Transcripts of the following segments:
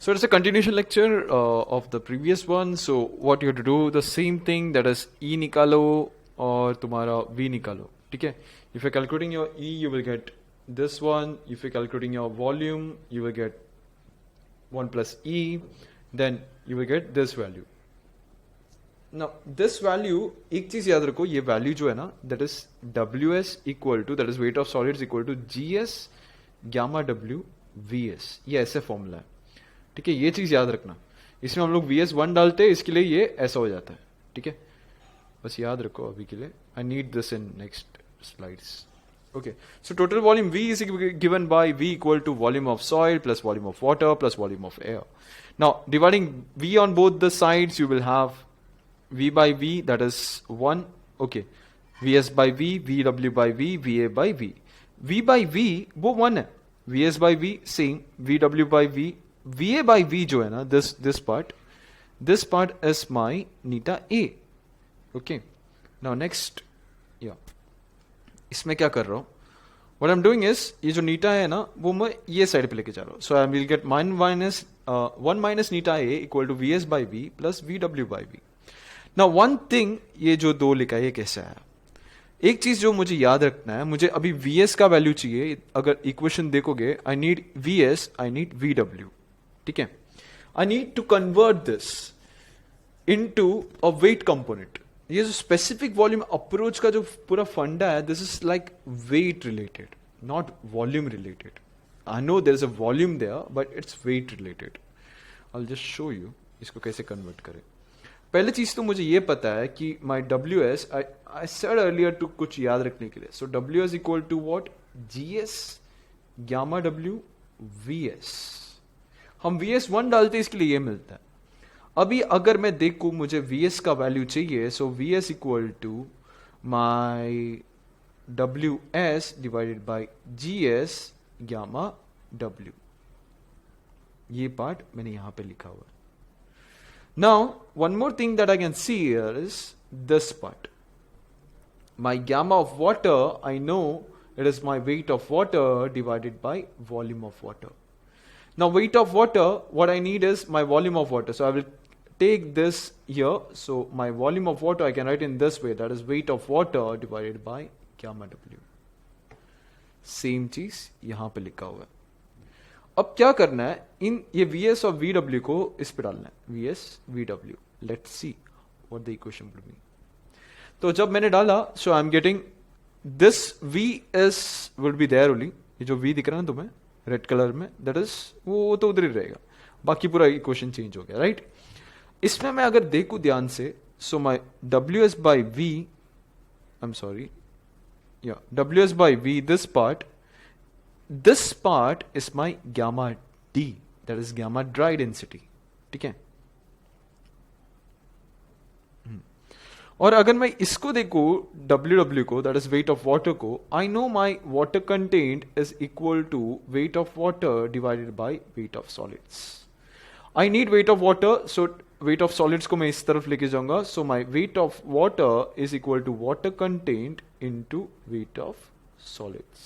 So it's a continuation lecture of the previous one. So what you have to do, the same thing, that is E निकालो और तुम्हारा V निकालो, ठीक है? If you're calculating your E, you will get this one. If you're calculating your volume, you will get 1 plus E. Then you will get this value. Now this value, एक चीज याद रखो, ये value जो है ना, that is WS equal to, that is weight of solids equal to GS gamma W VS. ये ऐसे फॉर्मूला है, ठीक है? ये चीज याद रखना. इसमें हम लोग VS1 डालते हैं, इसके लिए ये ऐसा हो जाता है, ठीक है? बस याद रखो अभी के लिए. I need this in next slides. Okay, so total volume V is given by V equal to volume of soil plus volume of water plus volume of air. Now dividing V on both the sides, you will have V by V, that is 1. Okay, VS by V, VW by V, VA by V. V by V वो 1 है, VS by V same, VW by V, VA by V जो है ना, this part is my neta A. Okay, now next, इसमें क्या कर रहा हूं, what I'm doing is, ये जो नीटा है ना, वो मैं ये साइड पे लेके जा रहा हूं. So I will get 1 minus neta A equal to VS by V plus VW by V. Now one thing, ये जो 2 लिखा है ये कैसे आया? एक चीज जो मुझे याद रखना है, मुझे अभी VS का वैल्यू चाहिए. अगर इक्वेशन देखोगे, I need VS, I need VW, ठीक है? I need to convert this into a weight component. ये जो स्पेसिफिक वॉल्यूम अप्रोच का जो पूरा फंडा है, this is like weight related, not volume related. I know there is a volume there, but it's weight related. I will just show you इसको कैसे convert करें. पहले चीज तो मुझे ये पता है कि my WS, I said earlier to कुछ याद रखने के लिए. So WS equal to what? GS gamma W VS. हम VS1 डालते इसके लिए ये मिलता है. अभी अगर मैं देखूं, मुझे VS का वैल्यू चाहिए, so VS equal to my WS divided by GS gamma W. ये पार्ट मैंने यहां पे लिखा हुआ है. Now one more thing that I can see here is this part. My gamma of water, I know it is my weight of water divided by volume of water. Now weight of water, what I need is my volume of water. So I will take this here. So my volume of water I can write in this way. That is weight of water divided by gamma W. Same चीज यहां पे लिखा हुआ है. अब क्या करना है, इन ये VS और VW को इस पे डालना है. VS VW. Let's see what the equation will be. तो जब मैंने डाला, so I am getting this VS will be there only. ये जो V दिख रहा है ना तुम्हें रेड कलर में, दैट इज वो तो उधर ही रहेगा. बाकी पूरा इक्वेशन चेंज हो गया, राइट? इसमें मैं अगर देखूं ध्यान से, so my WS by V, I am sorry, WS by V, this part is my gamma D, that is gamma dry density, ठीक है? और अगर मैं इसको देखूं WW को, that is weight of water को, I know my water content is equal to weight of water divided by weight of solids. I need weight of water, so weight of solids को मैं इस तरफ लेके जाऊंगा. So my weight of water is equal to water content into weight of solids.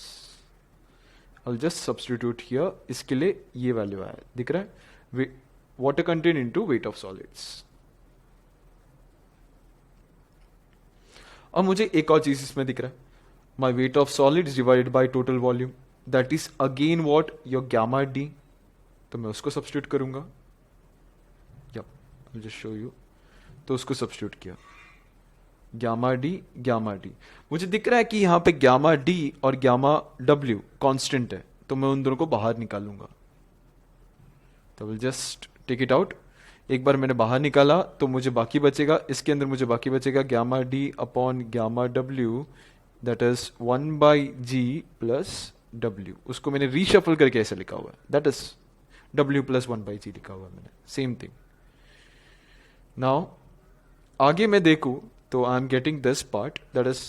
I just substitute here. इसके लिए ये value आया, दिख रहा है? Water content into weight of solids. अब मुझे एक और चीज इसमें दिख रहा है, my weight of solids divided by total volume, that is again what? Your gamma D. तो मैं उसको सब्स्टिट्यूट करूंगा. Just show you. तो उसको सब्स्टिट्यूट किया, गामा D. मुझे दिख रहा है कि यहां पे गामा D और गामा W कांस्टेंट है, तो मैं उन दोनों को बाहर निकालूंगा. तो will just take it out. एक बार मैंने बाहर निकाला तो मुझे बाकी बचेगा, इसके अंदर मुझे बाकी बचेगा gamma D upon gamma W, that is 1 by G plus W. उसको मैंने रीशफल करके ऐसे लिखा हुआ है, that is W plus 1 by G लिखा हुआ है मैंने. Same thing. नाउ आगे मैं देखूं तो I am getting this part, that is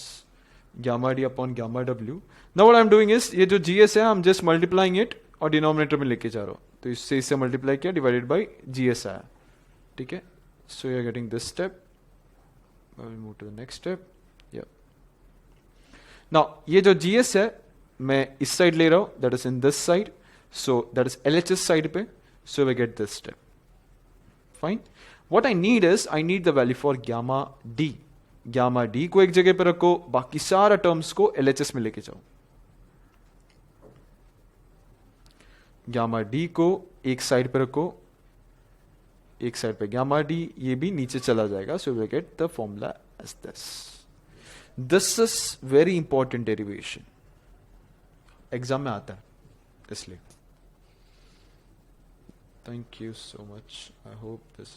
gamma D upon gamma W. Now what I am doing is, ये जो GS है, I am just multiplying it और डिनोमिनेटर में लेके जा रहा हूं. तो इससे मल्टीप्लाई किया, डिवाइडेड बाई GS आया, ठीक है? So you are getting this step. I will move to the next step. Now ये जो GS है मैं इस साइड ले रहा हूं, that is in this side. So that is LHS side पे. So we get this step. Fine. What I need is, I need the value for gamma d. Gamma d को एक जगह पे रखो, बाकी सारा टर्म्स को LHS में लेके जाओ. गामा डी को एक साइड पे रखो, एक साइड पे गामा डी, ये भी नीचे चला जाएगा. So we get the formula as this. This is very important derivation, exam में आता है इसलिए. Thank you so much. I hope this